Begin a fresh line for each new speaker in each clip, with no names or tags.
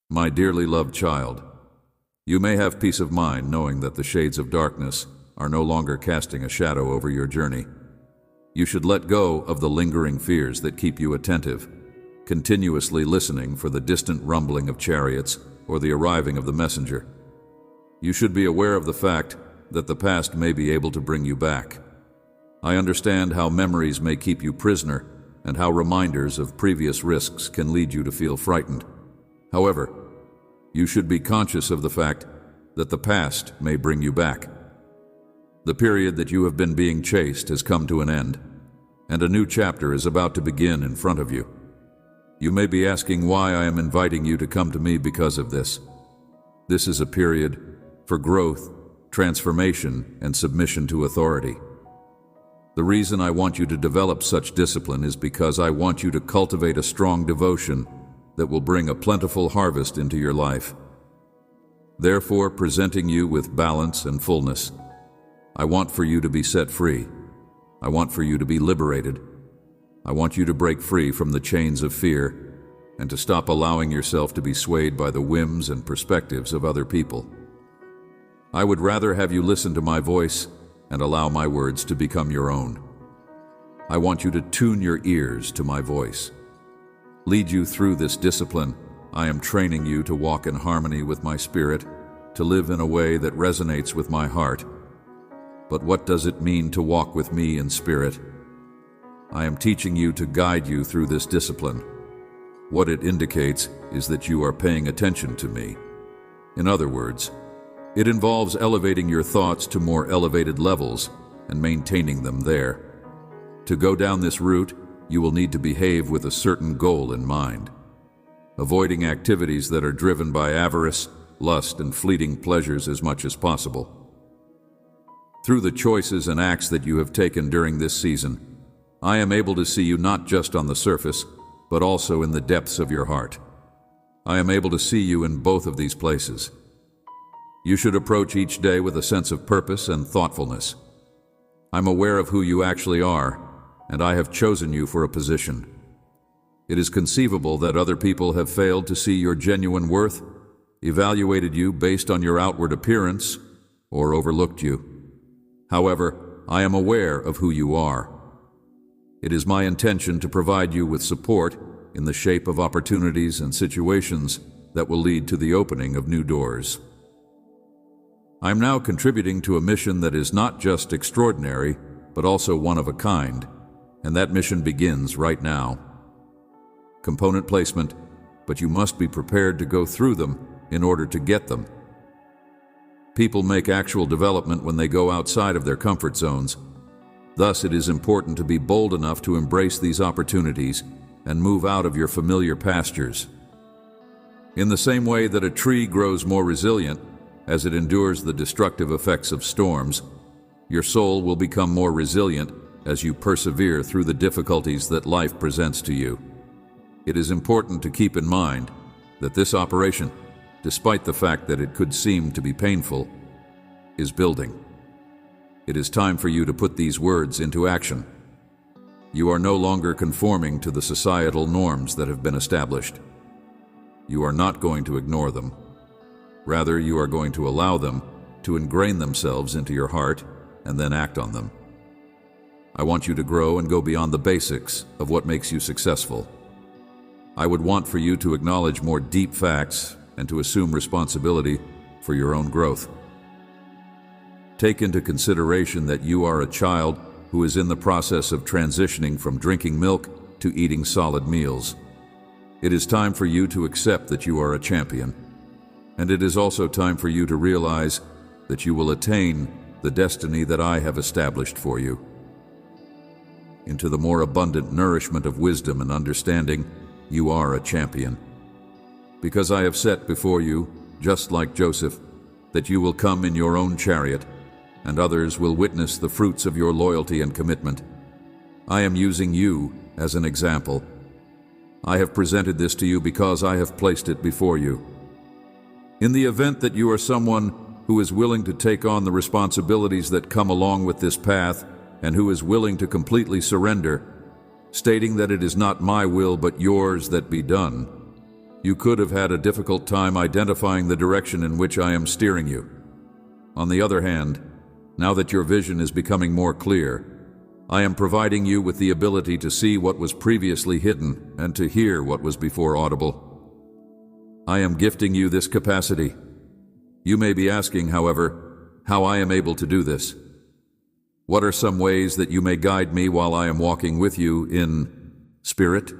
My dearly loved child, you may have peace of mind knowing that the shades of darkness are no longer casting a shadow over your journey. You should let go of the lingering fears that keep you attentive, continuously listening for the distant rumbling of chariots or the arriving of the messenger. You should be aware of the fact that the past may be able to bring you back. I understand how memories may keep you prisoner and how reminders of previous risks can lead you to feel frightened. However, you should be conscious of the fact that the past may bring you back. The period that you have been being chased has come to an end, and a new chapter is about to begin in front of you. You may be asking why I am inviting you to come to me because of this. This is a period for growth, transformation, and submission to authority. The reason I want you to develop such discipline is because I want you to cultivate a strong devotion that will bring a plentiful harvest into your life. Therefore, presenting you with balance and fullness, I want for you to be set free. I want for you to be liberated. I want you to break free from the chains of fear and to stop allowing yourself to be swayed by the whims and perspectives of other people. I would rather have you listen to my voice and allow my words to become your own. I want you to tune your ears to my voice. Lead you through this discipline. I am training you to walk in harmony with my spirit, to live in a way that resonates with my heart. But what does it mean to walk with me in spirit? I am teaching you to guide you through this discipline. What it indicates is that you are paying attention to me. In other words, it involves elevating your thoughts to more elevated levels and maintaining them there. To go down this route, you will need to behave with a certain goal in mind, avoiding activities that are driven by avarice, lust, and fleeting pleasures as much as possible. Through the choices and acts that you have taken during this season, I am able to see you not just on the surface, but also in the depths of your heart. I am able to see you in both of these places. You should approach each day with a sense of purpose and thoughtfulness. I'm aware of who you actually are, and I have chosen you for a position. It is conceivable that other people have failed to see your genuine worth, evaluated you based on your outward appearance, or overlooked you. However, I am aware of who you are. It is my intention to provide you with support in the shape of opportunities and situations that will lead to the opening of new doors. I am now contributing to a mission that is not just extraordinary, but also one of a kind, and that mission begins right now. Component placement, but you must be prepared to go through them in order to get them. People make actual development when they go outside of their comfort zones. Thus, it is important to be bold enough to embrace these opportunities and move out of your familiar pastures. In the same way that a tree grows more resilient as it endures the destructive effects of storms, your soul will become more resilient as you persevere through the difficulties that life presents to you. It is important to keep in mind that this operation, despite the fact that it could seem to be painful, is building. It is time for you to put these words into action. You are no longer conforming to the societal norms that have been established. You are not going to ignore them. Rather, you are going to allow them to ingrain themselves into your heart and then act on them. I want you to grow and go beyond the basics of what makes you successful. I would want for you to acknowledge more deep facts and to assume responsibility for your own growth. Take into consideration that you are a child who is in the process of transitioning from drinking milk to eating solid meals. It is time for you to accept that you are a champion, and it is also time for you to realize that you will attain the destiny that I have established for you. Into the more abundant nourishment of wisdom and understanding, you are a champion. Because I have set before you, just like Joseph, that you will come in your own chariot, and others will witness the fruits of your loyalty and commitment. I am using you as an example. I have presented this to you because I have placed it before you. In the event that you are someone who is willing to take on the responsibilities that come along with this path, and who is willing to completely surrender, stating that it is not my will but yours that be done, you could have had a difficult time identifying the direction in which I am steering you. On the other hand, now that your vision is becoming more clear, I am providing you with the ability to see what was previously hidden and to hear what was before audible. I am gifting you this capacity. You may be asking, however, how I am able to do this. What are some ways that you may guide me while I am walking with you in spirit?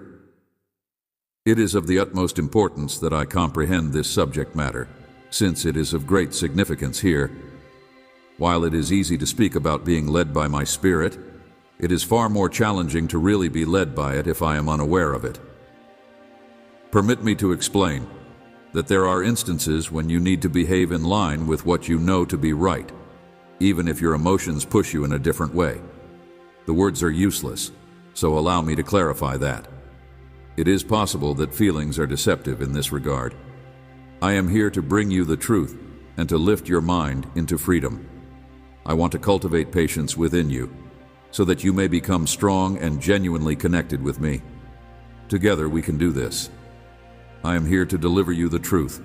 It is of the utmost importance that I comprehend this subject matter, since it is of great significance here. While it is easy to speak about being led by my spirit, it is far more challenging to really be led by it if I am unaware of it. Permit me to explain that there are instances when you need to behave in line with what you know to be right, even if your emotions push you in a different way. The words are useless, so allow me to clarify that. It is possible that feelings are deceptive in this regard. I am here to bring you the truth and to lift your mind into freedom. I want to cultivate patience within you, so that you may become strong and genuinely connected with me. Together we can do this. I am here to deliver you the truth.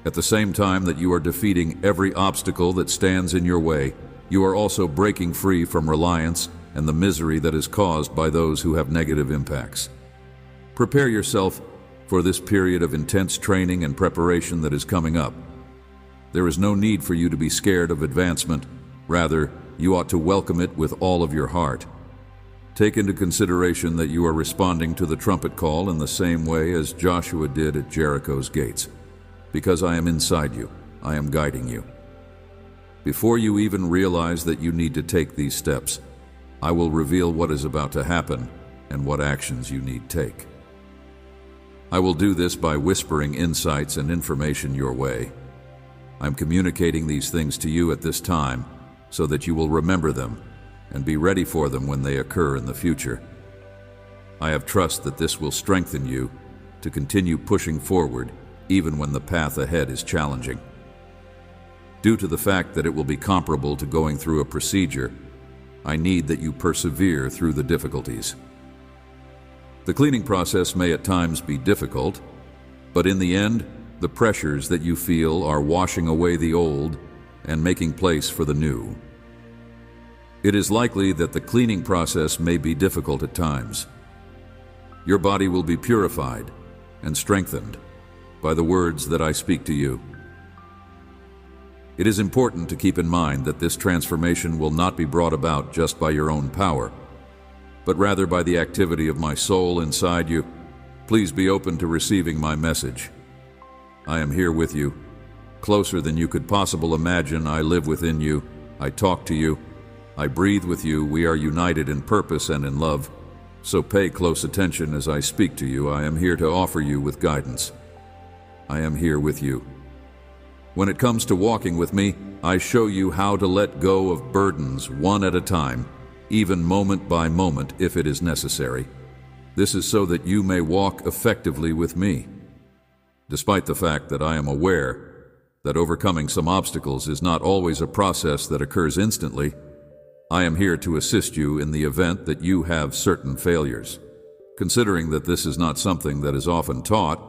At the same time that you are defeating every obstacle that stands in your way, you are also breaking free from reliance and the misery that is caused by those who have negative impacts. Prepare yourself for this period of intense training and preparation that is coming up. There is no need for you to be scared of advancement. Rather, you ought to welcome it with all of your heart. Take into consideration that you are responding to the trumpet call in the same way as Joshua did at Jericho's gates. Because I am inside you, I am guiding you. Before you even realize that you need to take these steps, I will reveal what is about to happen and what actions you need take. I will do this by whispering insights and information your way. I'm communicating these things to you at this time so that you will remember them and be ready for them when they occur in the future. I have trust that this will strengthen you to continue pushing forward even when the path ahead is challenging. Due to the fact that it will be comparable to going through a procedure, I need that you persevere through the difficulties. The cleaning process may at times be difficult, but in the end, the pressures that you feel are washing away the old and making place for the new. It is likely that the cleaning process may be difficult at times. Your body will be purified and strengthened by the words that I speak to you. It is important to keep in mind that this transformation will not be brought about just by your own power, but rather by the activity of my soul inside you. Please be open to receiving my message. I am here with you. Closer than you could possibly imagine, I live within you. I talk to you. I breathe with you. We are united in purpose and in love. So pay close attention as I speak to you. I am here to offer you with guidance. I am here with you. When it comes to walking with me, I show you how to let go of burdens one at a time, even moment by moment if it is necessary. This is so that you may walk effectively with me. Despite the fact that I am aware that overcoming some obstacles is not always a process that occurs instantly, I am here to assist you in the event that you have certain failures. Considering that this is not something that is often taught,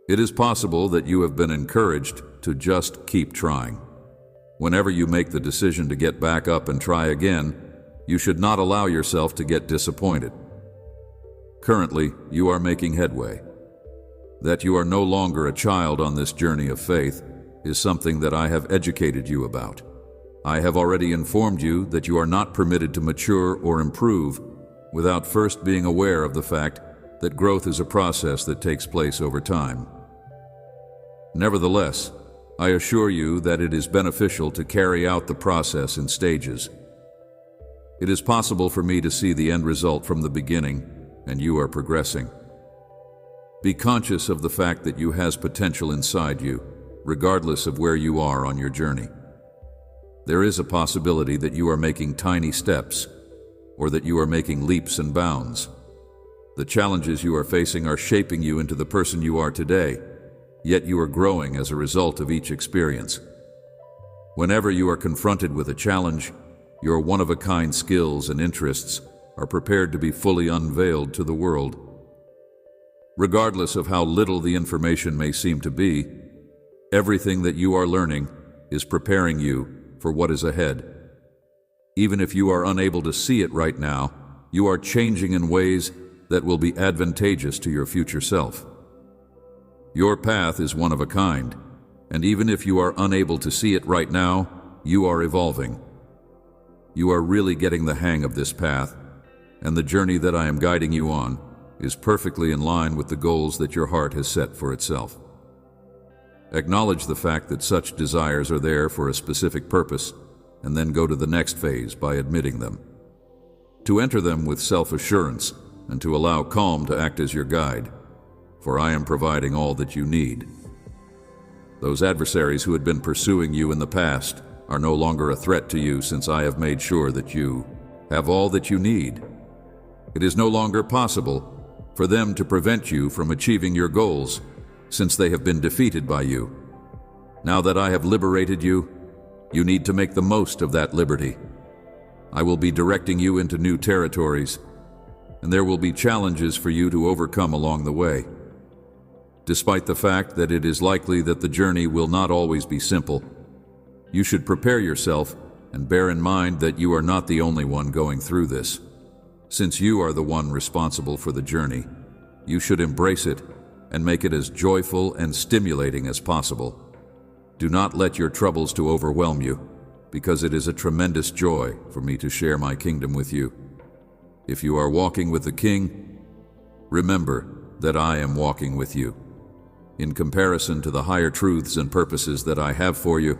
it is possible that you have been encouraged to just keep trying. Whenever you make the decision to get back up and try again, you should not allow yourself to get disappointed. Currently, you are making headway. That you are no longer a child on this journey of faith is something that I have educated you about. I have already informed you that you are not permitted to mature or improve without first being aware of the fact that growth is a process that takes place over time. Nevertheless, I assure you that it is beneficial to carry out the process in stages. It is possible for me to see the end result from the beginning, and you are progressing. Be conscious of the fact that you has potential inside you, regardless of where you are on your journey. There is a possibility that you are making tiny steps, or that you are making leaps and bounds. The challenges you are facing are shaping you into the person you are today, yet you are growing as a result of each experience. Whenever you are confronted with a challenge, your one-of-a-kind skills and interests are prepared to be fully unveiled to the world. Regardless of how little the information may seem to be, everything that you are learning is preparing you for what is ahead. Even if you are unable to see it right now, you are changing in ways that will be advantageous to your future self. Your path is one of a kind, and even if you are unable to see it right now, you are evolving. You are really getting the hang of this path, and the journey that I am guiding you on is perfectly in line with the goals that your heart has set for itself. Acknowledge the fact that such desires are there for a specific purpose, and then go to the next phase by admitting them. To enter them with self-assurance and to allow calm to act as your guide, for I am providing all that you need. Those adversaries who had been pursuing you in the past are no longer a threat to you, since I have made sure that you have all that you need. It is no longer possible for them to prevent you from achieving your goals, since they have been defeated by you. Now that I have liberated you, you need to make the most of that liberty. I will be directing you into new territories, and there will be challenges for you to overcome along the way. Despite the fact that it is likely that the journey will not always be simple, you should prepare yourself and bear in mind that you are not the only one going through this. Since you are the one responsible for the journey, you should embrace it and make it as joyful and stimulating as possible. Do not let your troubles to overwhelm you, because it is a tremendous joy for me to share my kingdom with you. If you are walking with the King, remember that I am walking with you. In comparison to the higher truths and purposes that I have for you,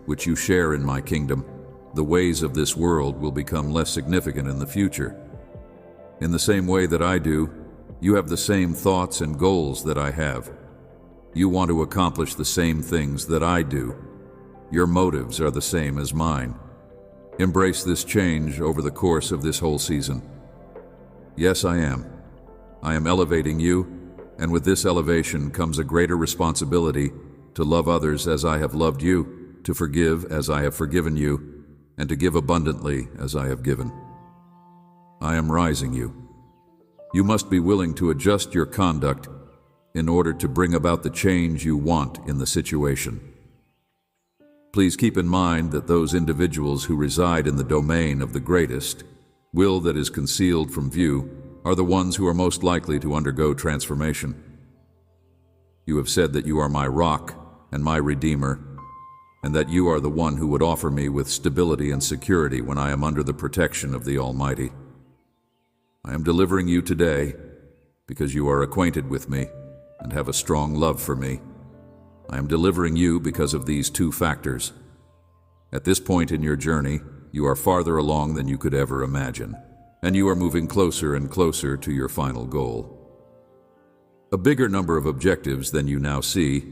which you share in my kingdom, the ways of this world will become less significant in the future. In the same way that I do, you have the same thoughts and goals that I have. You want to accomplish the same things that I do. Your motives are the same as mine. Embrace this change over the course of this whole season. Yes, I am. I am elevating you, and with this elevation comes a greater responsibility to love others as I have loved you, to forgive as I have forgiven you, and to give abundantly as I have given. I am rising you. You must be willing to adjust your conduct in order to bring about the change you want in the situation. Please keep in mind that those individuals who reside in the domain of the greatest will that is concealed from view are the ones who are most likely to undergo transformation. You have said that you are my rock and my redeemer, and that you are the one who would offer me with stability and security when I am under the protection of the Almighty. I am delivering you today because you are acquainted with me and have a strong love for me. I am delivering you because of these two factors. At this point in your journey, you are farther along than you could ever imagine, and you are moving closer and closer to your final goal. A bigger number of objectives than you now see.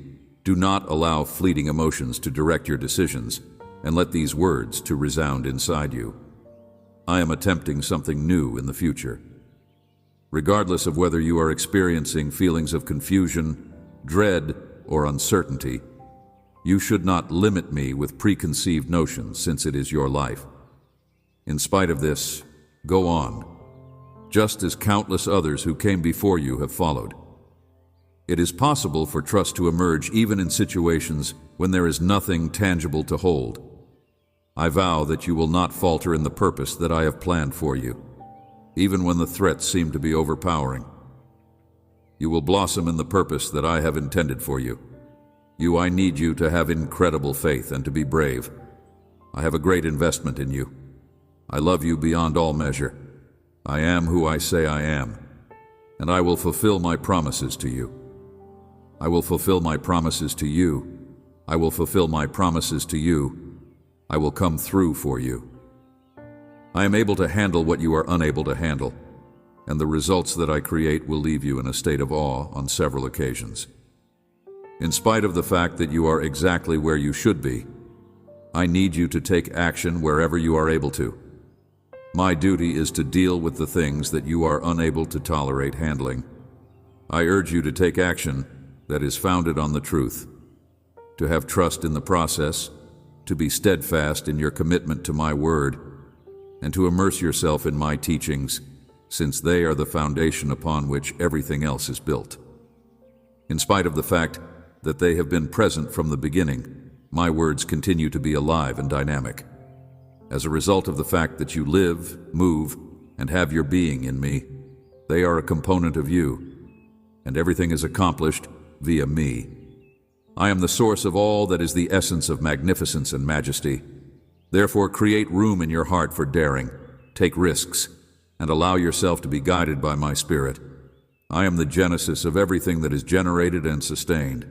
Do not allow fleeting emotions to direct your decisions, and let these words to resound inside you. I am attempting something new in the future. Regardless of whether you are experiencing feelings of confusion, dread, or uncertainty, you should not limit me with preconceived notions, since it is your life. In spite of this, go on, just as countless others who came before you have followed. It is possible for trust to emerge even in situations when there is nothing tangible to hold. I vow that you will not falter in the purpose that I have planned for you, even when the threats seem to be overpowering. You will blossom in the purpose that I have intended for you. I need you to have incredible faith and to be brave. I have a great investment in you. I love you beyond all measure. I am who I say I am, and I will fulfill my promises to you. I will fulfill my promises to you. I will fulfill my promises to you. I will come through for you. I am able to handle what you are unable to handle, and the results that I create will leave you in a state of awe on several occasions. In spite of the fact that you are exactly where you should be, I need you to take action wherever you are able to. My duty is to deal with the things that you are unable to tolerate handling. I urge you to take action that is founded on the truth, to have trust in the process, to be steadfast in your commitment to my word, and to immerse yourself in my teachings, since they are the foundation upon which everything else is built. In spite of the fact that they have been present from the beginning, my words continue to be alive and dynamic. As a result of the fact that you live, move, and have your being in me, they are a component of you, and everything is accomplished via me. I am the source of all that is the essence of magnificence and majesty. Therefore, create room in your heart for daring, take risks, and allow yourself to be guided by my spirit. I am the genesis of everything that is generated and sustained.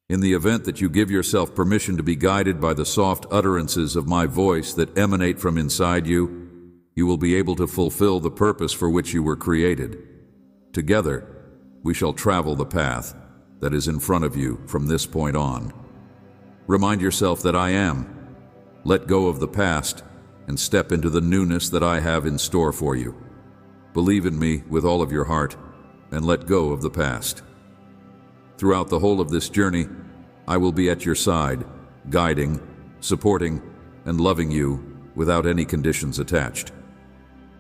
In the event that you give yourself permission to be guided by the soft utterances of my voice that emanate from inside you, you will be able to fulfill the purpose for which you were created. Together, we shall travel the path that is in front of you from this point on. Remind yourself that I am. Let go of the past and step into the newness that I have in store for you. Believe in me with all of your heart and let go of the past. Throughout the whole of this journey, I will be at your side, guiding, supporting, and loving you without any conditions attached.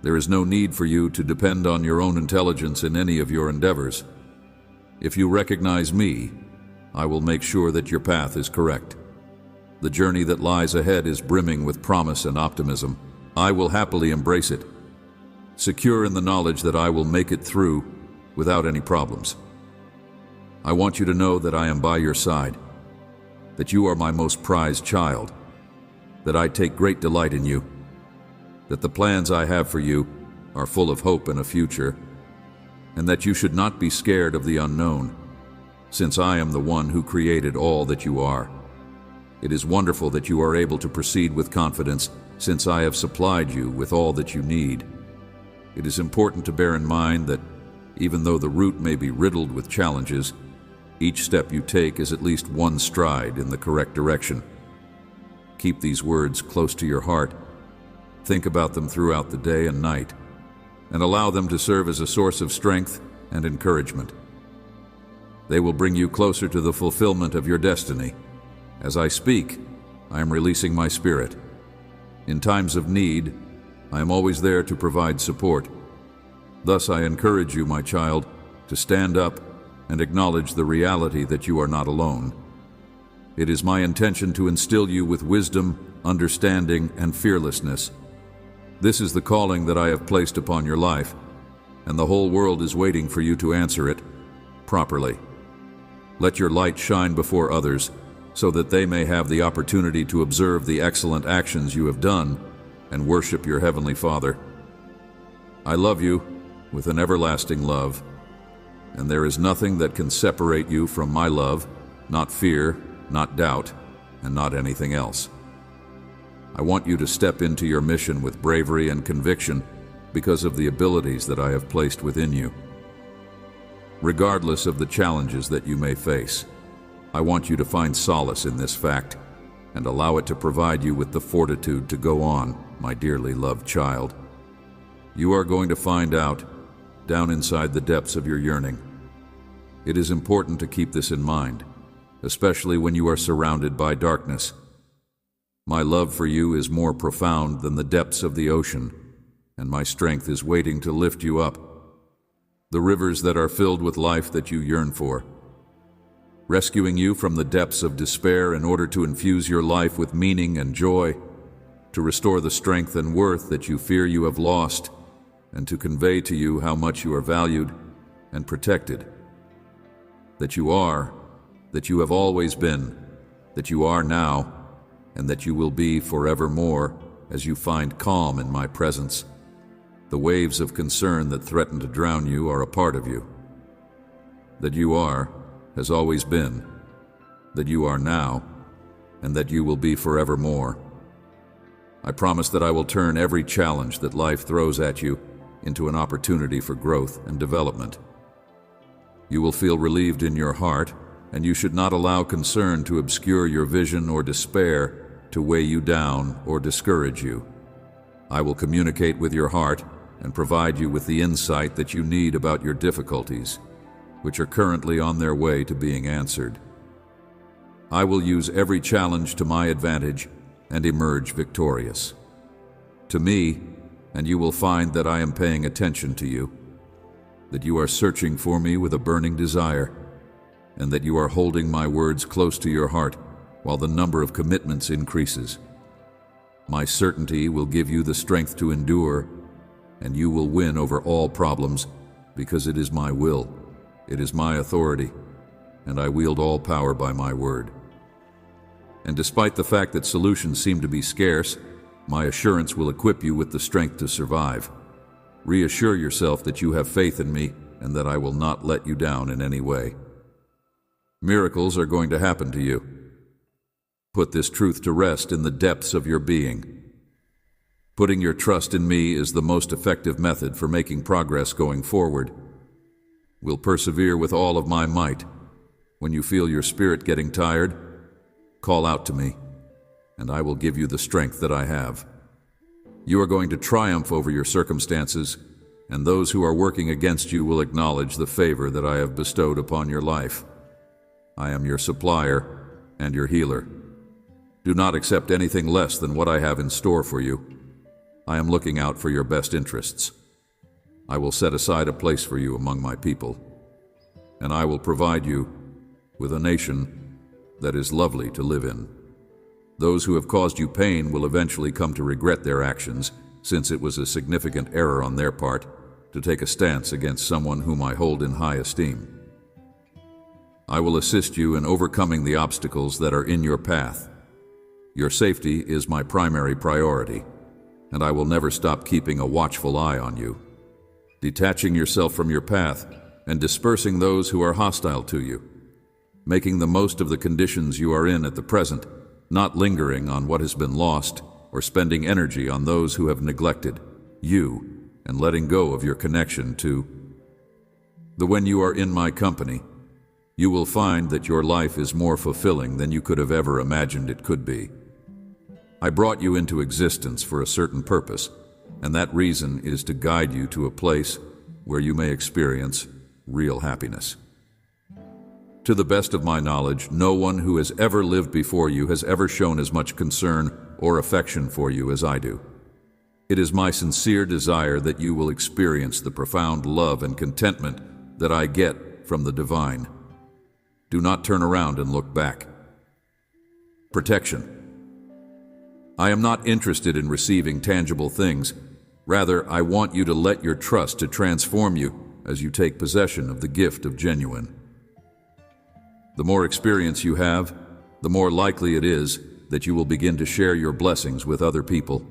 There is no need for you to depend on your own intelligence in any of your endeavors. If you recognize me, I will make sure that your path is correct. The journey that lies ahead is brimming with promise and optimism. I will happily embrace it, secure in the knowledge that I will make it through without any problems. I want you to know that I am by your side, that you are my most prized child, that I take great delight in you, that the plans I have for you are full of hope and a future, and that you should not be scared of the unknown, since I am the one who created all that you are. It is wonderful that you are able to proceed with confidence, since I have supplied you with all that you need. It is important to bear in mind that even though the route may be riddled with challenges, each step you take is at least one stride in the correct direction. Keep these words close to your heart. Think about them throughout the day and night, and allow them to serve as a source of strength and encouragement. They will bring you closer to the fulfillment of your destiny. As I speak, I am releasing my spirit. In times of need, I am always there to provide support. Thus, I encourage you, my child, to stand up and acknowledge the reality that you are not alone. It is my intention to instill you with wisdom, understanding, and fearlessness. This is the calling that I have placed upon your life, and the whole world is waiting for you to answer it properly. Let your light shine before others, so that they may have the opportunity to observe the excellent actions you have done and worship your Heavenly Father. I love you with an everlasting love, and there is nothing that can separate you from my love, not fear, not doubt, and not anything else. I want you to step into your mission with bravery and conviction because of the abilities that I have placed within you. Regardless of the challenges that you may face, I want you to find solace in this fact and allow it to provide you with the fortitude to go on, my dearly loved child. You are going to find out, down inside the depths of your yearning. It is important to keep this in mind, especially when you are surrounded by darkness. My love for you is more profound than the depths of the ocean, and my strength is waiting to lift you up. The rivers that are filled with life that you yearn for, rescuing you from the depths of despair in order to infuse your life with meaning and joy, to restore the strength and worth that you fear you have lost, and to convey to you how much you are valued and protected. That you are, that you have always been, that you are now, and that you will be forevermore as you find calm in my presence. The waves of concern that threaten to drown you are a part of you. That you are, has always been, that you are now, and that you will be forevermore. I promise that I will turn every challenge that life throws at you into an opportunity for growth and development. You will feel relieved in your heart, and you should not allow concern to obscure your vision or despair to weigh you down or discourage you. I will communicate with your heart and provide you with the insight that you need about your difficulties, which are currently on their way to being answered. I will use every challenge to my advantage and emerge victorious. To me, and you will find that I am paying attention to you, that you are searching for me with a burning desire, and that you are holding my words close to your heart while the number of commitments increases. My certainty will give you the strength to endure, and you will win over all problems, because it is my will, it is my authority, and I wield all power by my word. And despite the fact that solutions seem to be scarce, my assurance will equip you with the strength to survive. Reassure yourself that you have faith in me and that I will not let you down in any way. Miracles are going to happen to you. Put this truth to rest in the depths of your being. Putting your trust in me is the most effective method for making progress going forward. Will persevere with all of my might. When you feel your spirit getting tired, call out to me, and I will give you the strength that I have. You are going to triumph over your circumstances, and those who are working against you will acknowledge the favor that I have bestowed upon your life. I am your supplier and your healer. Do not accept anything less than what I have in store for you. I am looking out for your best interests. I will set aside a place for you among my people, and I will provide you with a nation that is lovely to live in. Those who have caused you pain will eventually come to regret their actions, since it was a significant error on their part to take a stance against someone whom I hold in high esteem. I will assist you in overcoming the obstacles that are in your path. Your safety is my primary priority, and I will never stop keeping a watchful eye on you, detaching yourself from your path and dispersing those who are hostile to you, making the most of the conditions you are in at the present, not lingering on what has been lost or spending energy on those who have neglected you, and letting go of your connection to when you are in my company, you will find that your life is more fulfilling than you could have ever imagined it could be. I brought you into existence for a certain purpose, and that reason is to guide you to a place where you may experience real happiness. To the best of my knowledge, no one who has ever lived before you has ever shown as much concern or affection for you as I do. It is my sincere desire that you will experience the profound love and contentment that I get from the divine. Do not turn around and look back. Protection. I am not interested in receiving tangible things. Rather, I want you to let your trust to transform you as you take possession of the gift of genuine. The more experience you have, the more likely it is that you will begin to share your blessings with other people.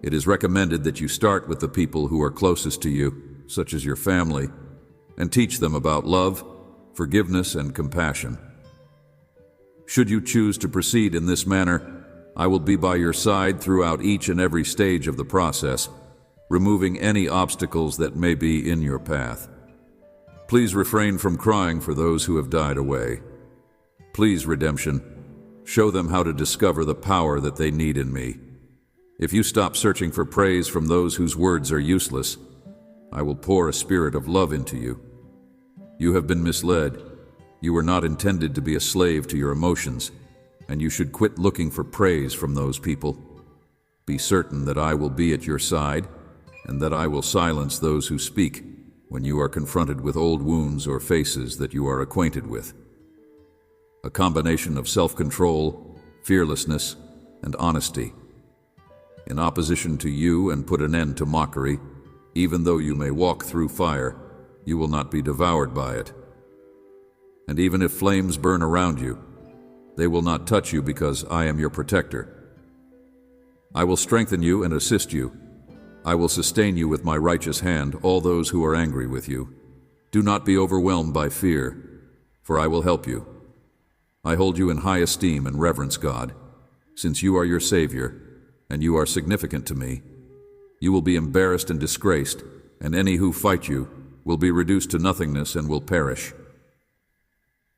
It is recommended that you start with the people who are closest to you, such as your family, and teach them about love, forgiveness, and compassion. Should you choose to proceed in this manner, I will be by your side throughout each and every stage of the process, removing any obstacles that may be in your path. Please refrain from crying for those who have died away. Please, redemption, show them how to discover the power that they need in me. If you stop searching for praise from those whose words are useless, I will pour a spirit of love into you. You have been misled. You were not intended to be a slave to your emotions, and you should quit looking for praise from those people. Be certain that I will be at your side, and that I will silence those who speak when you are confronted with old wounds or faces that you are acquainted with. A combination of self-control, fearlessness, and honesty. In opposition to you, and put an end to mockery. Even though you may walk through fire, you will not be devoured by it. And even if flames burn around you, they will not touch you, because I am your protector. I will strengthen you and assist you. I will sustain you with my righteous hand, all those who are angry with you. Do not be overwhelmed by fear, for I will help you. I hold you in high esteem and reverence, God. Since you are your Savior, and you are significant to me, you will be embarrassed and disgraced, and any who fight you will be reduced to nothingness and will perish.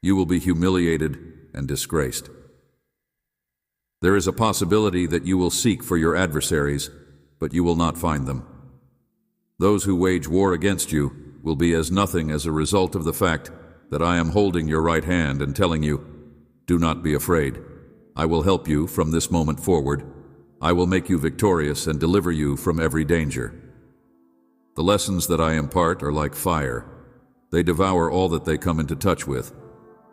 You will be humiliated and disgraced. There is a possibility that you will seek for your adversaries, but you will not find them. Those who wage war against you will be as nothing as a result of the fact that I am holding your right hand and telling you, do not be afraid. I will help you from this moment forward. I will make you victorious and deliver you from every danger. The lessons that I impart are like fire. They devour all that they come into touch with,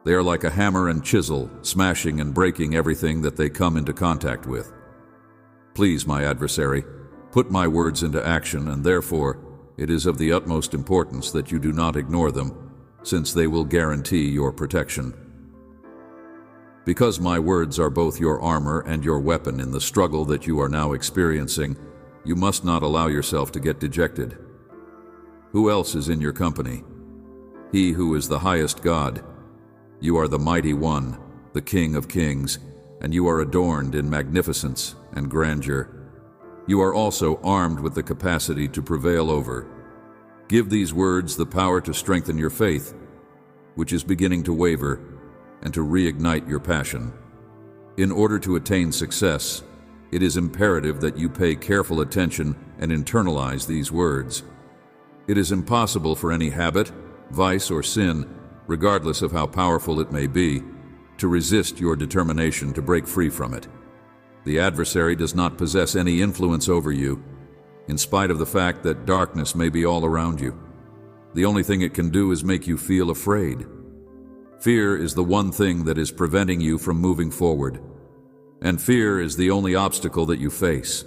They are like a hammer and chisel, smashing and breaking everything that they come into contact with. Please, my adversary, put my words into action, and therefore it is of the utmost importance that you do not ignore them, since they will guarantee your protection. Because my words are both your armor and your weapon in the struggle that you are now experiencing, you must not allow yourself to get dejected. Who else is in your company? He who is the highest God. You are the mighty one, the King of kings, and you are adorned in magnificence and grandeur. You are also armed with the capacity to prevail over. Give these words the power to strengthen your faith, which is beginning to waver, and to reignite your passion. In order to attain success, it is imperative that you pay careful attention and internalize these words. It is impossible for any habit, vice, or sin, regardless of how powerful it may be, to resist your determination to break free from it. The adversary does not possess any influence over you, in spite of the fact that darkness may be all around you. The only thing it can do is make you feel afraid. Fear is the one thing that is preventing you from moving forward, and fear is the only obstacle that you face.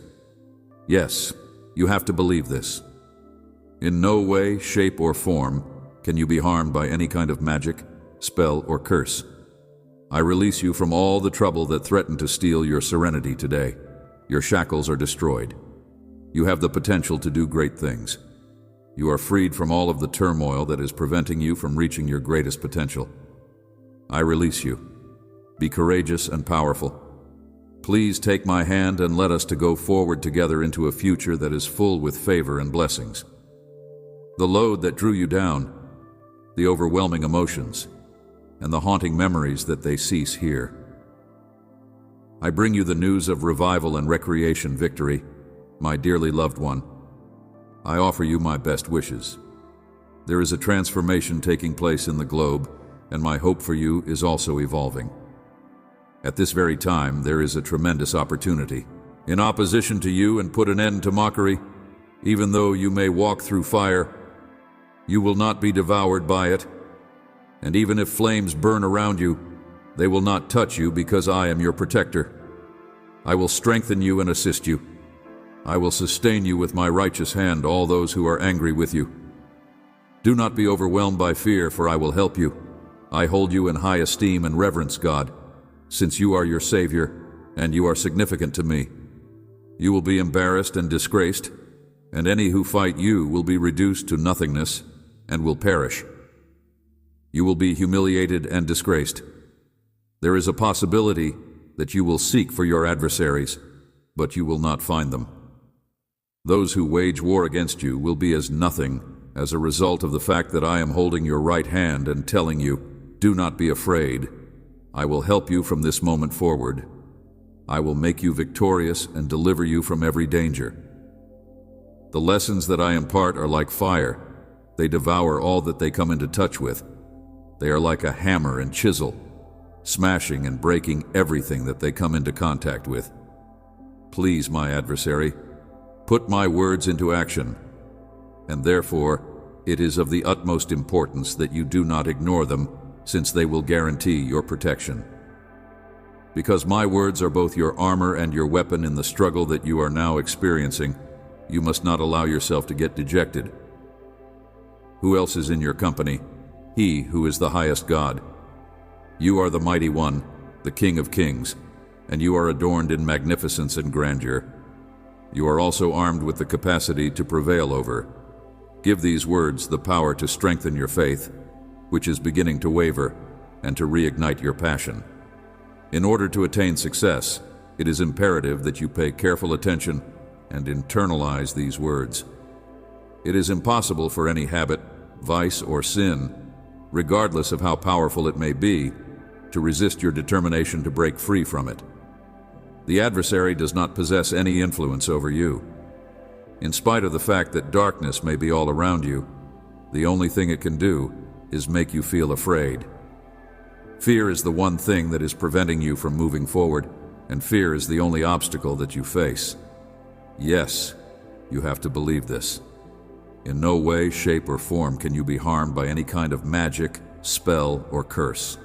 Yes, you have to believe this. In no way, shape, or form can you be harmed by any kind of magic, spell, or curse. I release you from all the trouble that threatened to steal your serenity today. Your shackles are destroyed. You have the potential to do great things. You are freed from all of the turmoil that is preventing you from reaching your greatest potential. I release you. Be courageous and powerful. Please take my hand and let us to go forward together into a future that is full with favor and blessings. The load that drew you down, the overwhelming emotions, and the haunting memories that they cease here. I bring you the news of revival and recreation victory, my dearly loved one. I offer you my best wishes. There is a transformation taking place in the globe, and my hope for you is also evolving. At this very time, there is a tremendous opportunity. In opposition to you and put an end to mockery, even though you may walk through fire, you will not be devoured by it. And even if flames burn around you, they will not touch you because I am your protector. I will strengthen you and assist you. I will sustain you with my righteous hand, all those who are angry with you. Do not be overwhelmed by fear, for I will help you. I hold you in high esteem and reverence, God, since you are your Savior and you are significant to me. You will be embarrassed and disgraced, and any who fight you will be reduced to nothingness and will perish. You will be humiliated and disgraced. There is a possibility that you will seek for your adversaries, but you will not find them. Those who wage war against you will be as nothing as a result of the fact that I am holding your right hand and telling you, do not be afraid. I will help you from this moment forward. I will make you victorious and deliver you from every danger. The lessons that I impart are like fire. They devour all that they come into touch with. They are like a hammer and chisel, smashing and breaking everything that they come into contact with. Please, my adversary, put my words into action, and therefore it is of the utmost importance that you do not ignore them, since they will guarantee your protection. Because my words are both your armor and your weapon in the struggle that you are now experiencing, you must not allow yourself to get dejected. Who else is in your company? He who is the highest God. You are the mighty one, the King of kings, and you are adorned in magnificence and grandeur. You are also armed with the capacity to prevail over. Give these words the power to strengthen your faith, which is beginning to waver, and to reignite your passion. In order to attain success, it is imperative that you pay careful attention and internalize these words. It is impossible for any habit, vice, or sin, regardless of how powerful it may be, to resist your determination to break free from it. The adversary does not possess any influence over you. In spite of the fact that darkness may be all around you, the only thing it can do is make you feel afraid. Fear is the one thing that is preventing you from moving forward, and fear is the only obstacle that you face. Yes, you have to believe this. In no way, shape, or form can you be harmed by any kind of magic, spell, or curse.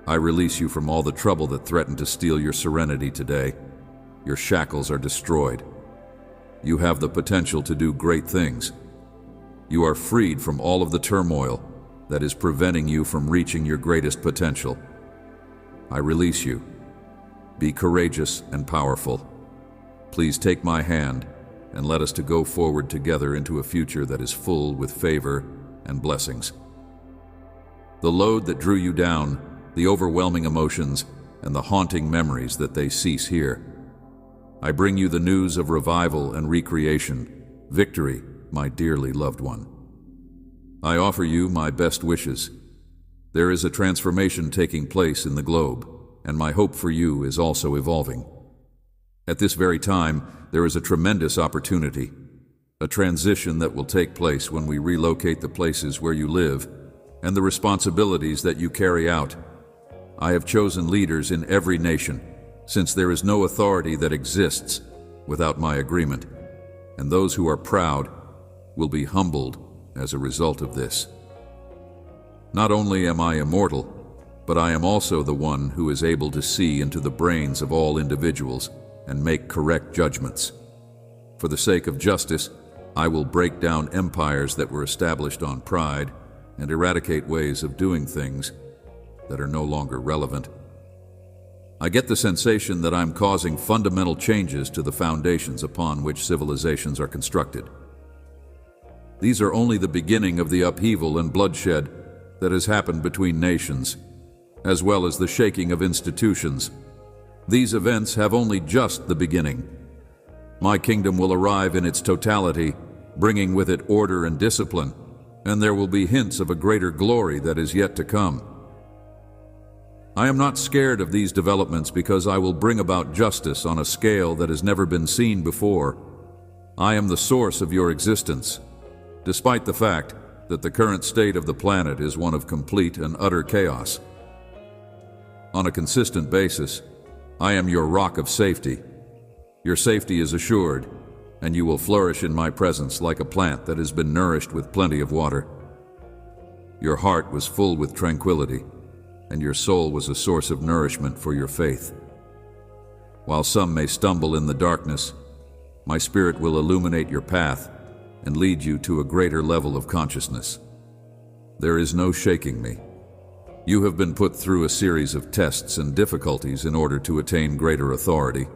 I release you from all the trouble that threatened to steal your serenity today. Your shackles are destroyed. You have the potential to do great things. You are freed from all of the turmoil that is preventing you from reaching your greatest potential. I release you. Be courageous and powerful. Please take my hand and let us to go forward together into a future that is full with favor and blessings. The load that drew you down, the overwhelming emotions, and the haunting memories that they cease here. I bring you the news of revival and recreation, victory, my dearly loved one. I offer you my best wishes. There is a transformation taking place in the globe, and my hope for you is also evolving. At this very time, there is a tremendous opportunity, a transition that will take place when we relocate the places where you live and the responsibilities that you carry out. I have chosen leaders in every nation, since there is no authority that exists without my agreement, and those who are proud will be humbled as a result of this. Not only am I immortal, but I am also the one who is able to see into the brains of all individuals and make correct judgments. For the sake of justice, I will break down empires that were established on pride and eradicate ways of doing things that are no longer relevant. I get the sensation that I'm causing fundamental changes to the foundations upon which civilizations are constructed. These are only the beginning of the upheaval and bloodshed that has happened between nations, as well as the shaking of institutions. These events have only just the beginning. My kingdom will arrive in its totality, bringing with it order and discipline, and there will be hints of a greater glory that is yet to come. I am not scared of these developments because I will bring about justice on a scale that has never been seen before. I am the source of your existence, despite the fact that the current state of the planet is one of complete and utter chaos. On a consistent basis, I am your rock of safety. Your safety is assured, and you will flourish in my presence like a plant that has been nourished with plenty of water. Your heart was full with tranquility, and your soul was a source of nourishment for your faith. While some may stumble in the darkness, my spirit will illuminate your path and lead you to a greater level of consciousness. There is no shaking me. You have been put through a series of tests and difficulties in order to attain greater authority,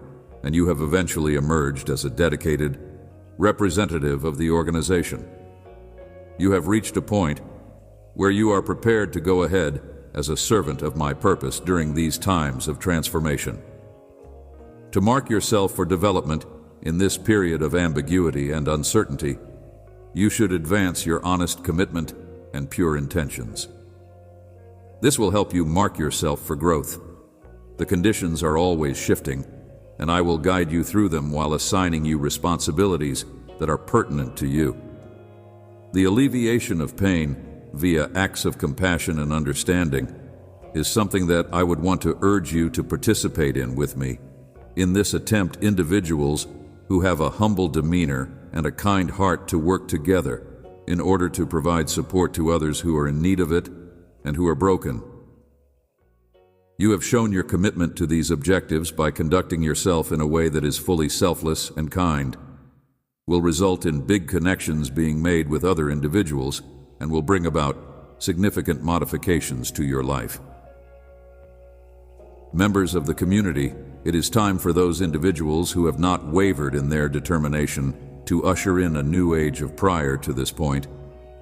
and you have eventually emerged as a dedicated representative of the organization. You have reached a point where you are prepared to go ahead as a servant of my purpose during these times of transformation. To mark yourself for development in this period of ambiguity and uncertainty, you should advance your honest commitment and pure intentions. This will help you mark yourself for growth. The conditions are always shifting, and I will guide you through them while assigning you responsibilities that are pertinent to you. The alleviation of pain via acts of compassion and understanding is something that I would want to urge you to participate in with me. In this attempt, individuals who have a humble demeanor and a kind heart to work together in order to provide support to others who are in need of it and who are broken. You have shown your commitment to these objectives by conducting yourself in a way that is fully selfless and kind, will result in big connections being made with other individuals, and will bring about significant modifications to your life. Members of the community, it is time for those individuals who have not wavered in their determination to usher in a new age of prior to this point.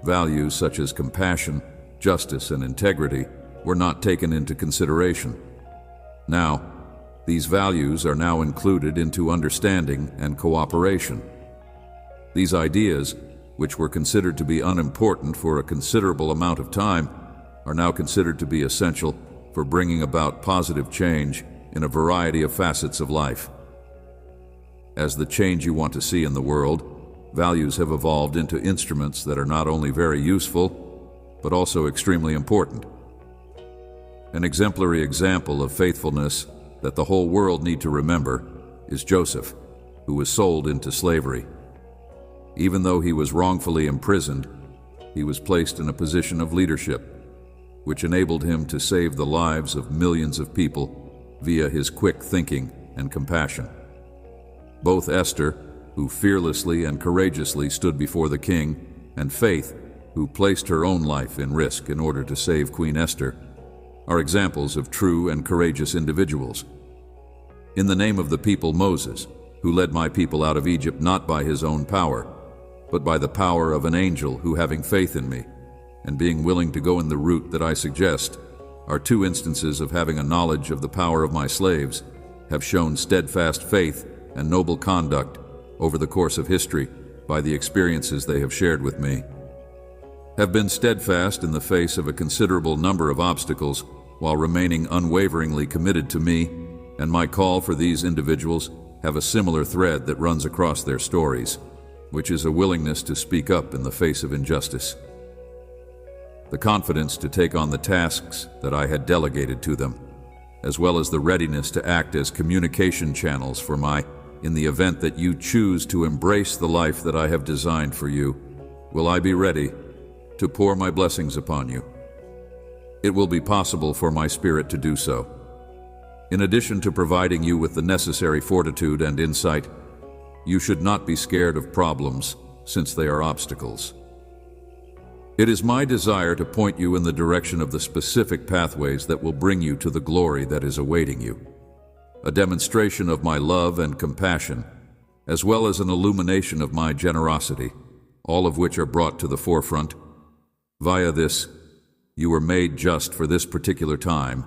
Values such as compassion, justice, and integrity were not taken into consideration. Now, these values are now included into understanding and cooperation. These ideas, which were considered to be unimportant for a considerable amount of time, are now considered to be essential for bringing about positive change in a variety of facets of life. As the change you want to see in the world, values have evolved into instruments that are not only very useful, but also extremely important. An exemplary example of faithfulness that the whole world need to remember is Joseph, who was sold into slavery. Even though he was wrongfully imprisoned, he was placed in a position of leadership. which enabled him to save the lives of millions of people via his quick thinking and compassion. Both Esther, who fearlessly and courageously stood before the king, and Faith, who placed her own life in risk in order to save Queen Esther, are examples of true and courageous individuals. In the name of the people, Moses, who led my people out of Egypt not by his own power, but by the power of an angel who, having faith in me, and being willing to go in the route that I suggest, are two instances of having a knowledge of the power of my slaves, have shown steadfast faith and noble conduct over the course of history by the experiences they have shared with me, have been steadfast in the face of a considerable number of obstacles while remaining unwaveringly committed to me, and my call for these individuals have a similar thread that runs across their stories, which is a willingness to speak up in the face of injustice. The confidence to take on the tasks that I had delegated to them, as well as the readiness to act as communication channels for in the event that you choose to embrace the life that I have designed for you, will I be ready to pour my blessings upon you. It will be possible for my spirit to do so. In addition to providing you with the necessary fortitude and insight, you should not be scared of problems, since they are obstacles. It is my desire to point you in the direction of the specific pathways that will bring you to the glory that is awaiting you. A demonstration of my love and compassion, as well as an illumination of my generosity, all of which are brought to the forefront. Via this, you were made just for this particular time,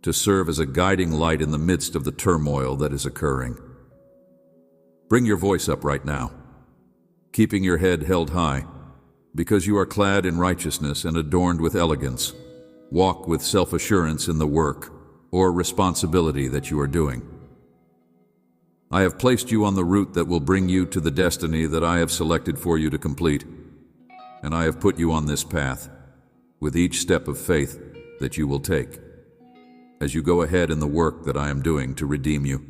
to serve as a guiding light in the midst of the turmoil that is occurring. Bring your voice up right now, keeping your head held high, because you are clad in righteousness and adorned with elegance. Walk with self-assurance in the work or responsibility that you are doing. I have placed you on the route that will bring you to the destiny that I have selected for you to complete, and I have put you on this path, with each step of faith that you will take, as you go ahead in the work that I am doing to redeem you.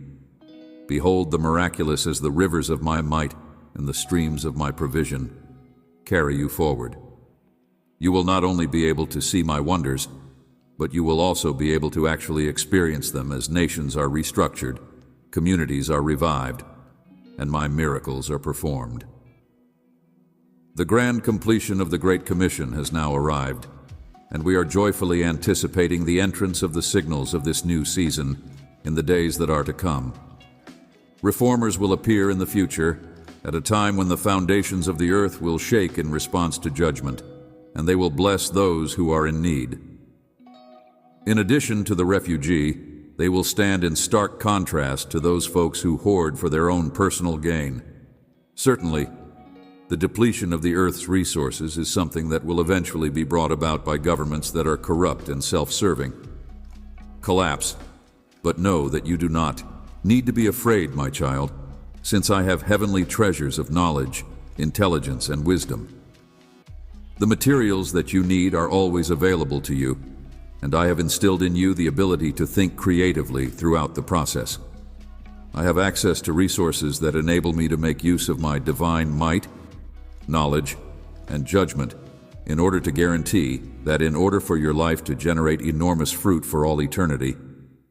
Behold the miraculous as the rivers of my might and the streams of my provision carry you forward. You will not only be able to see my wonders, but you will also be able to actually experience them as nations are restructured, communities are revived, and my miracles are performed. The grand completion of the Great Commission has now arrived, and we are joyfully anticipating the entrance of the signals of this new season in the days that are to come. Reformers will appear in the future at a time when the foundations of the earth will shake in response to judgment, and they will bless those who are in need. In addition to the refugee, they will stand in stark contrast to those folks who hoard for their own personal gain. Certainly, the depletion of the earth's resources is something that will eventually be brought about by governments that are corrupt and self-serving. Collapse, but know that you do not need to be afraid, my child, since I have heavenly treasures of knowledge, intelligence, and wisdom. The materials that you need are always available to you, and I have instilled in you the ability to think creatively throughout the process. I have access to resources that enable me to make use of my divine might, knowledge, and judgment in order to guarantee that in order for your life to generate enormous fruit for all eternity,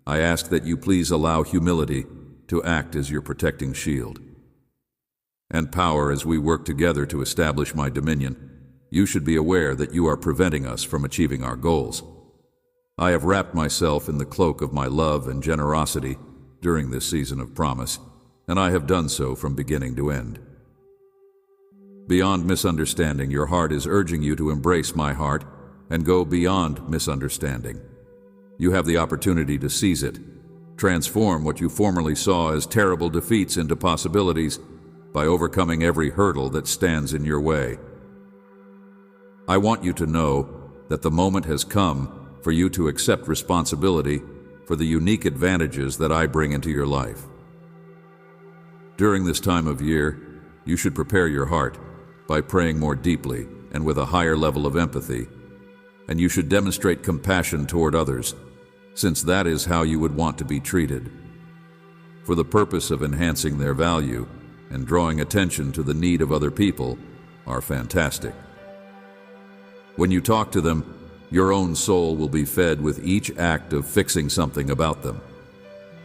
I ask that you please allow humility to act as your protecting shield. And power as we work together to establish my dominion, you should be aware that you are preventing us from achieving our goals. I have wrapped myself in the cloak of my love and generosity during this season of promise, and I have done so from beginning to end. Beyond misunderstanding, your heart is urging you to embrace my heart and go beyond misunderstanding. You have the opportunity to seize it, transform what you formerly saw as terrible defeats into possibilities by overcoming every hurdle that stands in your way. I want you to know that the moment has come for you to accept responsibility for the unique advantages that I bring into your life. During this time of year, you should prepare your heart by praying more deeply and with a higher level of empathy, and you should demonstrate compassion toward others, since that is how you would want to be treated, for the purpose of enhancing their value and drawing attention to the need of other people are fantastic. When you talk to them, Your own soul will be fed with each act of fixing something about them.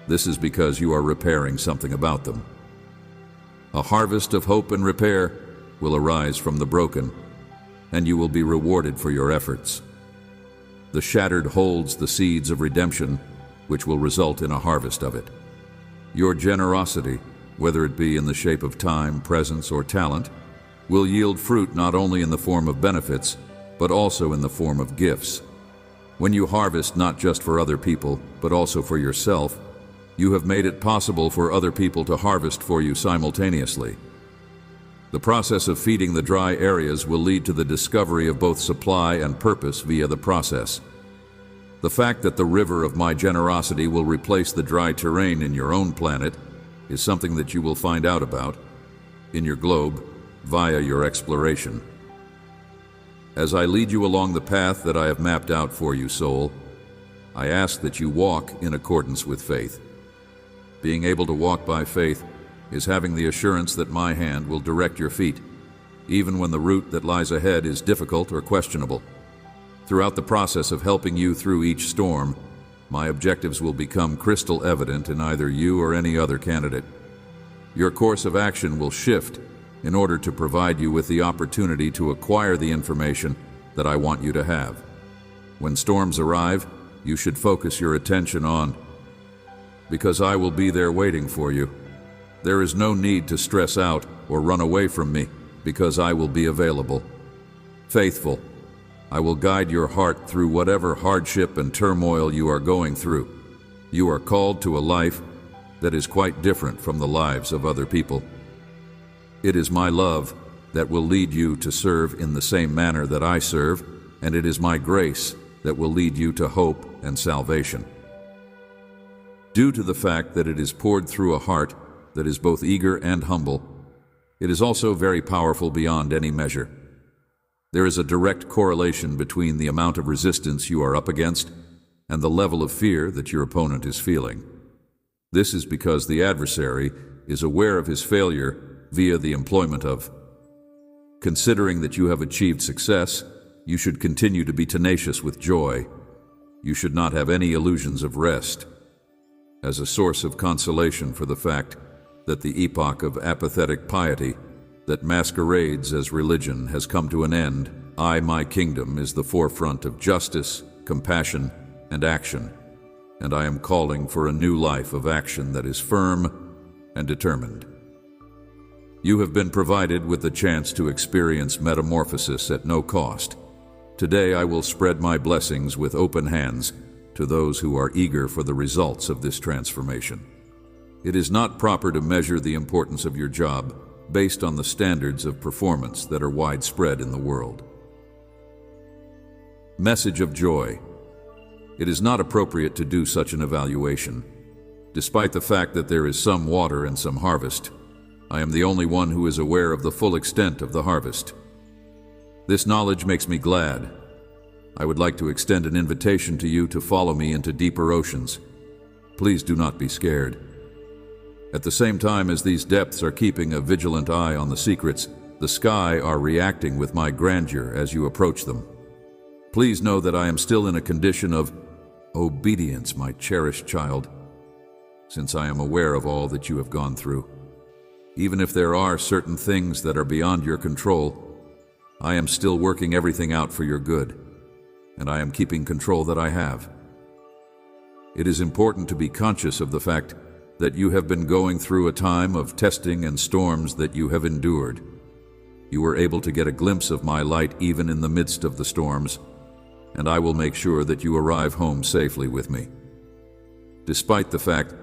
This is because you are repairing something about them. A harvest of hope and repair will arise from the broken, and you will be rewarded for your efforts. The shattered holds the seeds of redemption, which will result in a harvest of it. Your generosity, whether it be in the shape of time, presence, or talent, will yield fruit not only in the form of benefits, but also in the form of gifts. When you harvest not just for other people, but also for yourself, you have made it possible for other people to harvest for you simultaneously. The process of feeding the dry areas will lead to the discovery of both supply and purpose via the process. The fact that the river of my generosity will replace the dry terrain in your own planet is something that you will find out about in your globe via your exploration. As I lead you along the path that I have mapped out for you, soul, I ask that you walk in accordance with faith. Being able to walk by faith is having the assurance that my hand will direct your feet, even when the route that lies ahead is difficult or questionable. Throughout the process of helping you through each storm, my objectives will become crystal evident in either you or any other candidate. Your course of action will shift in order to provide you with the opportunity to acquire the information that I want you to have. When storms arrive, you should focus your attention on, because I will be there waiting for you. There is no need to stress out or run away from me, because I will be available. Faithful, I will guide your heart through whatever hardship and turmoil you are going through. You are called to a life that is quite different from the lives of other people. It is my love that will lead you to serve in the same manner that I serve, and it is my grace that will lead you to hope and salvation. Due to the fact that it is poured through a heart that is both eager and humble, it is also very powerful beyond any measure. There is a direct correlation between the amount of resistance you are up against and the level of fear that your opponent is feeling. This is because the adversary is aware of his failure via the employment of. Considering that you have achieved success, you should continue to be tenacious with joy. You should not have any illusions of rest. As a source of consolation for the fact that the epoch of apathetic piety that masquerades as religion has come to an end, my kingdom is the forefront of justice, compassion, and action, and I am calling for a new life of action that is firm and determined. You have been provided with the chance to experience metamorphosis at no cost. Today I will spread my blessings with open hands to those who are eager for the results of this transformation. It is not proper to measure the importance of your job based on the standards of performance that are widespread in the world. Message of joy. It is not appropriate to do such an evaluation. Despite the fact that there is some water and some harvest, I am the only one who is aware of the full extent of the harvest. This knowledge makes me glad. I would like to extend an invitation to you to follow me into deeper oceans. Please do not be scared. At the same time as these depths are keeping a vigilant eye on the secrets, the sky are reacting with my grandeur as you approach them. Please know that I am still in a condition of obedience, my cherished child, since I am aware of all that you have gone through. Even if there are certain things that are beyond your control, I am still working everything out for your good, and I am keeping control that I have. It is important to be conscious of the fact that you have been going through a time of testing and storms that you have endured. You were able to get a glimpse of my light even in the midst of the storms, and I will make sure that you arrive home safely with me. Despite the fact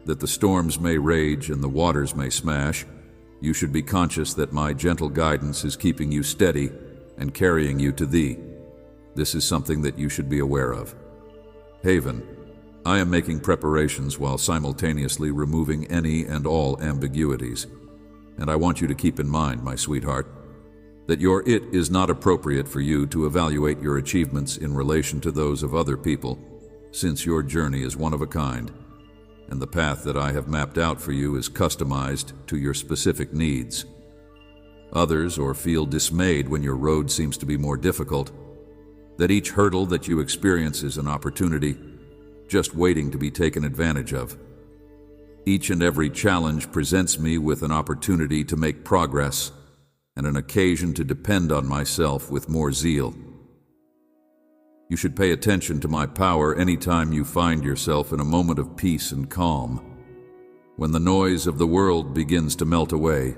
that the storms may rage and the waters may smash, you should be conscious that my gentle guidance is keeping you steady and carrying you to thee. This is something that you should be aware of. Haven, I am making preparations while simultaneously removing any and all ambiguities, and I want you to keep in mind, my sweetheart, that your it is not appropriate for you to evaluate your achievements in relation to those of other people, since your journey is one of a kind, and the path that I have mapped out for you is customized to your specific needs. Others or feel dismayed when your road seems to be more difficult. that each hurdle that you experience is an opportunity, just waiting to be taken advantage of. Each and every challenge presents me with an opportunity to make progress and an occasion to depend on myself with more zeal. You should pay attention to my power anytime you find yourself in a moment of peace and calm, when the noise of the world begins to melt away.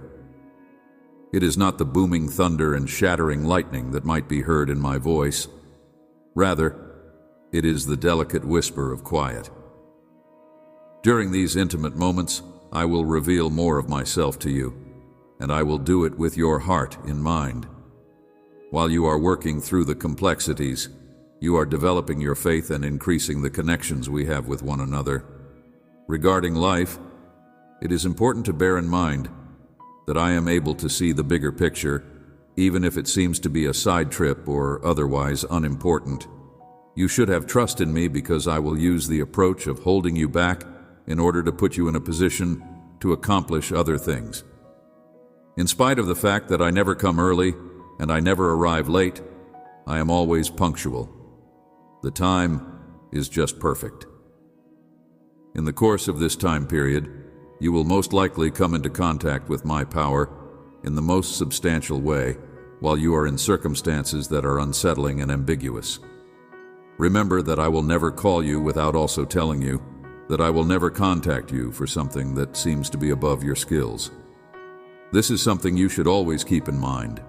It is not the booming thunder and shattering lightning that might be heard in my voice. Rather, it is the delicate whisper of quiet. During these intimate moments, I will reveal more of myself to you, and I will do it with your heart in mind. While you are working through the complexities, you are developing your faith and increasing the connections we have with one another. Regarding life, it is important to bear in mind that I am able to see the bigger picture, even if it seems to be a side trip or otherwise unimportant. You should have trust in me because I will use the approach of holding you back in order to put you in a position to accomplish other things. In spite of the fact that I never come early and I never arrive late, I am always punctual. The time is just perfect. In the course of this time period, you will most likely come into contact with my power in the most substantial way while you are in circumstances that are unsettling and ambiguous. Remember that I will never call you without also telling you that I will never contact you for something that seems to be above your skills. This is something you should always keep in mind.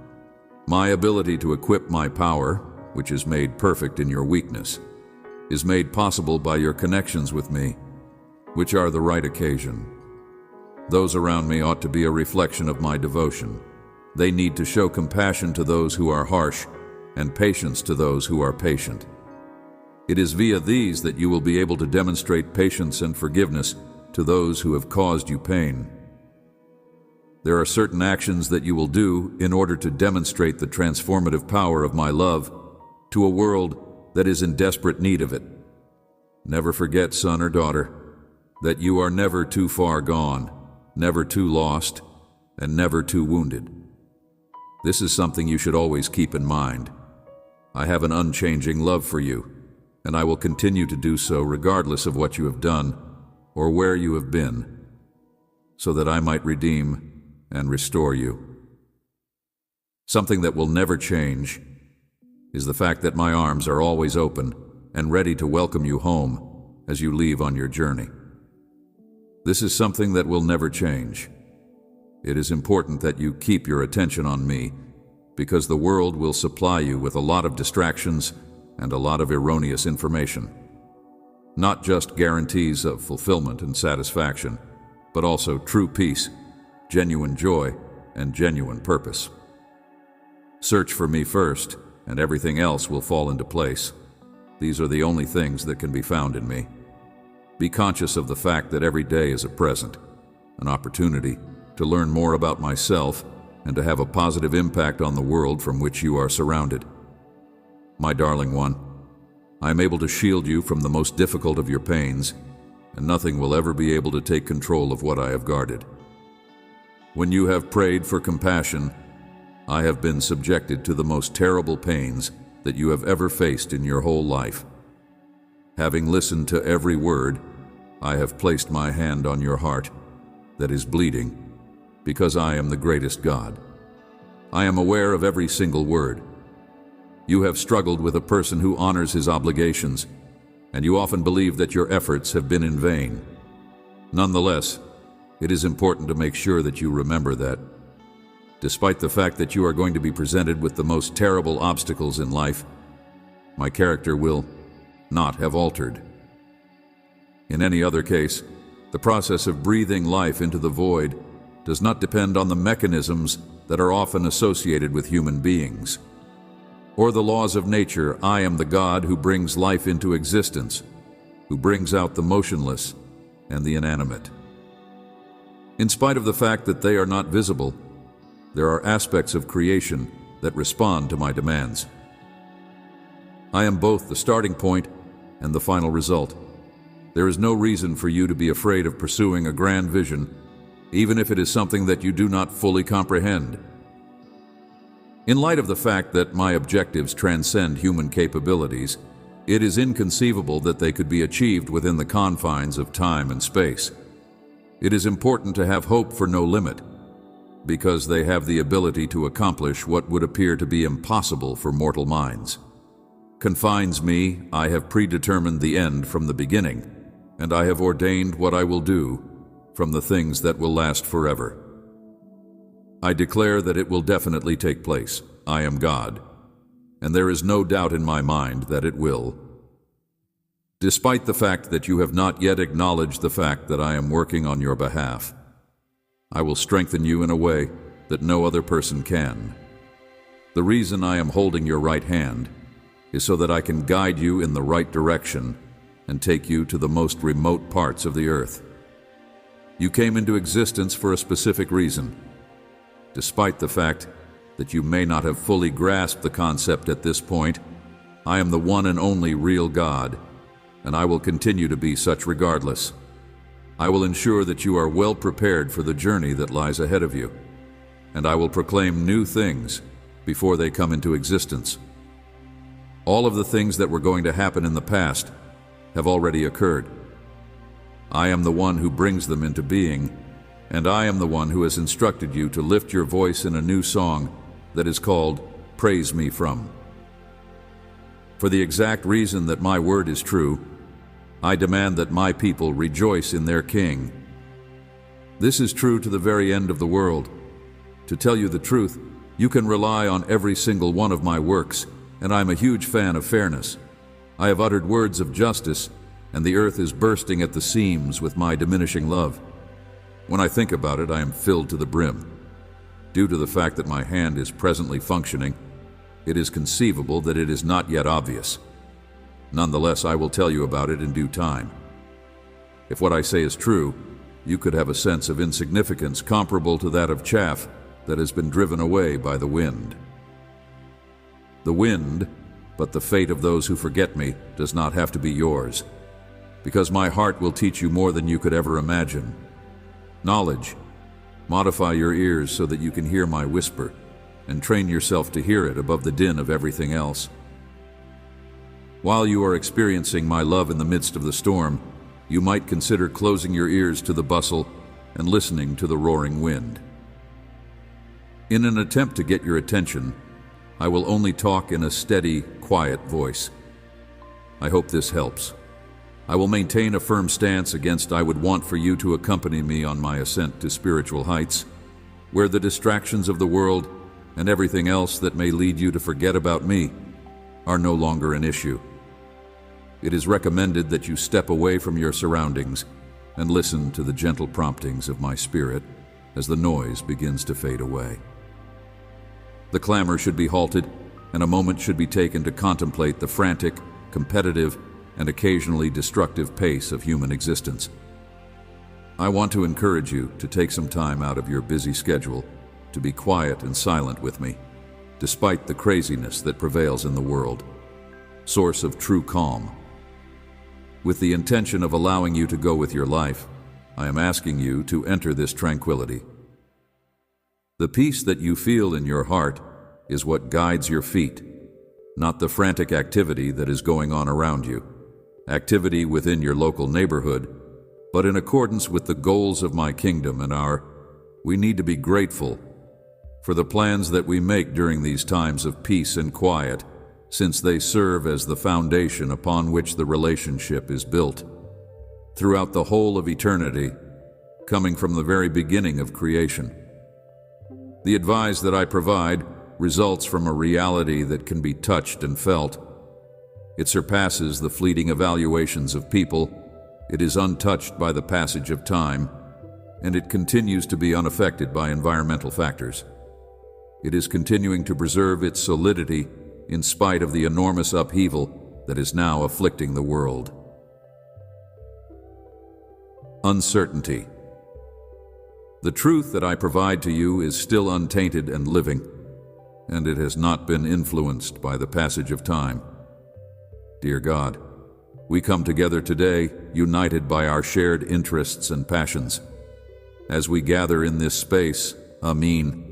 My ability to equip my power, which is made perfect in your weakness, is made possible by your connections with me, which are the right occasion. Those around me ought to be a reflection of my devotion. They need to show compassion to those who are harsh and patience to those who are patient. It is via these that you will be able to demonstrate patience and forgiveness to those who have caused you pain. There are certain actions that you will do in order to demonstrate the transformative power of my love to a world that is in desperate need of it. Never forget, son or daughter, that you are never too far gone, never too lost, and never too wounded. This is something you should always keep in mind. I have an unchanging love for you, and I will continue to do so regardless of what you have done or where you have been, so that I might redeem and restore you. Something that will never change is the fact that my arms are always open and ready to welcome you home as you leave on your journey. This is something that will never change. It is important that you keep your attention on me because the world will supply you with a lot of distractions and a lot of erroneous information. Not just guarantees of fulfillment and satisfaction, but also true peace, genuine joy, and genuine purpose. Search for me first, and everything else will fall into place. These are the only things that can be found in me. Be conscious of the fact that every day is a present, an opportunity to learn more about myself and to have a positive impact on the world from which you are surrounded. My darling one, I am able to shield you from the most difficult of your pains, and nothing will ever be able to take control of what I have guarded. When you have prayed for compassion, I have been subjected to the most terrible pains that you have ever faced in your whole life. Having listened to every word, I have placed my hand on your heart that is bleeding, because I am the greatest God. I am aware of every single word. You have struggled with a person who honors his obligations, and you often believe that your efforts have been in vain. Nonetheless, it is important to make sure that you remember that, despite the fact that you are going to be presented with the most terrible obstacles in life, my character will not have altered. In any other case, the process of breathing life into the void does not depend on the mechanisms that are often associated with human beings, or the laws of nature. I am the God who brings life into existence, who brings out the motionless and the inanimate. In spite of the fact that they are not visible, there are aspects of creation that respond to my demands. I am both the starting point and the final result. There is no reason for you to be afraid of pursuing a grand vision, even if it is something that you do not fully comprehend. In light of the fact that my objectives transcend human capabilities, it is inconceivable that they could be achieved within the confines of time and space. It is important to have hope for no limit, because they have the ability to accomplish what would appear to be impossible for mortal minds. Confines me, I have predetermined the end from the beginning, and I have ordained what I will do from the things that will last forever. I declare that it will definitely take place. I am God, and there is no doubt in my mind that it will. Despite the fact that you have not yet acknowledged the fact that I am working on your behalf, I will strengthen you in a way that no other person can. The reason I am holding your right hand is so that I can guide you in the right direction and take you to the most remote parts of the earth. You came into existence for a specific reason. Despite the fact that you may not have fully grasped the concept at this point, I am the one and only real God, and I will continue to be such regardless. I will ensure that you are well prepared for the journey that lies ahead of you, and I will proclaim new things before they come into existence. All of the things that were going to happen in the past have already occurred. I am the one who brings them into being, and I am the one who has instructed you to lift your voice in a new song that is called Praise Me From. For the exact reason that my word is true, I demand that my people rejoice in their King. This is true to the very end of the world. To tell you the truth, you can rely on every single one of my works, and I am a huge fan of fairness. I have uttered words of justice, and the earth is bursting at the seams with my diminishing love. When I think about it, I am filled to the brim. Due to the fact that my hand is presently functioning, it is conceivable that it is not yet obvious. Nonetheless, I will tell you about it in due time. If what I say is true, you could have a sense of insignificance comparable to that of chaff that has been driven away by the wind. The wind, but the fate of those who forget me, does not have to be yours, because my heart will teach you more than you could ever imagine. Knowledge. Modify your ears so that you can hear my whisper, and train yourself to hear it above the din of everything else. While you are experiencing my love in the midst of the storm, you might consider closing your ears to the bustle and listening to the roaring wind. In an attempt to get your attention, I will only talk in a steady, quiet voice. I hope this helps. I will maintain a firm stance against I would want for you to accompany me on my ascent to spiritual heights, where the distractions of the world and everything else that may lead you to forget about me are no longer an issue. It is recommended that you step away from your surroundings and listen to the gentle promptings of my spirit as the noise begins to fade away. The clamor should be halted, and a moment should be taken to contemplate the frantic, competitive, and occasionally destructive pace of human existence. I want to encourage you to take some time out of your busy schedule to be quiet and silent with me, despite the craziness that prevails in the world. Source of true calm. With the intention of allowing you to go with your life, I am asking you to enter this tranquility. The peace that you feel in your heart is what guides your feet, not the frantic activity that is going on around you, activity within your local neighborhood, but in accordance with the goals of my kingdom and we need to be grateful for the plans that we make during these times of peace and quiet, since they serve as the foundation upon which the relationship is built. Throughout the whole of eternity, coming from the very beginning of creation. The advice that I provide results from a reality that can be touched and felt. It surpasses the fleeting evaluations of people, it is untouched by the passage of time, and it continues to be unaffected by environmental factors. It is continuing to preserve its solidity in spite of the enormous upheaval that is now afflicting the world. Uncertainty. The truth that I provide to you is still untainted and living, and it has not been influenced by the passage of time. Dear God, we come together today, united by our shared interests and passions. As we gather in this space, Amin,